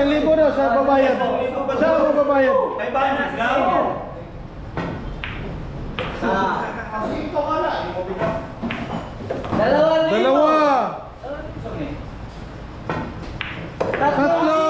1,000 daw sa babayad. Saan ang babayad? May banat lang. Dalawa. Tatlo.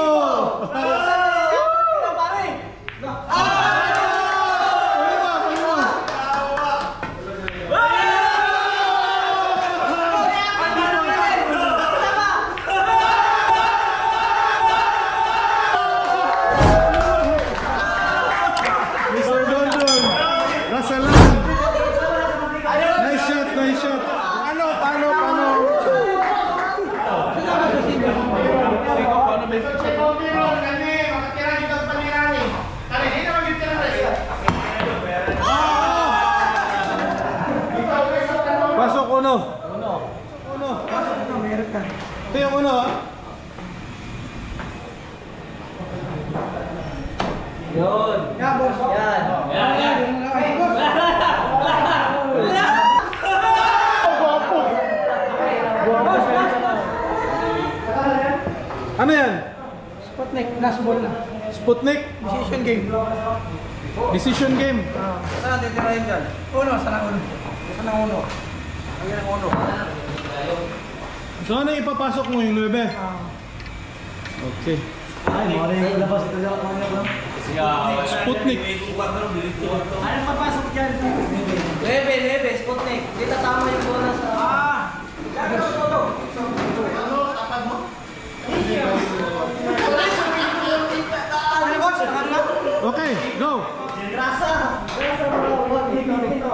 Mr. Dondon, Rasalan. Nice shot, nice shot. Paano? Pasok uno. Meron ka. Ito yung uno, ha? Yun. Yan, boss. Yan. Ay, boss. Ano yan? Sputnik, last ball na. Sputnik? Decision game. Decision game. Saan titirahin dyan? Uno, saan ang uno? Saan ang uno? Ayan ang uno. So ano ipapasok mo yung 9? Okay. Ay, mali yung labas ito yung Sputnik. Ano papasok dyan? Lebe, Sputnik. Di tatama yung bola sa... Ano boss? Ano na? Okay, go. Grasa mga buwan dito.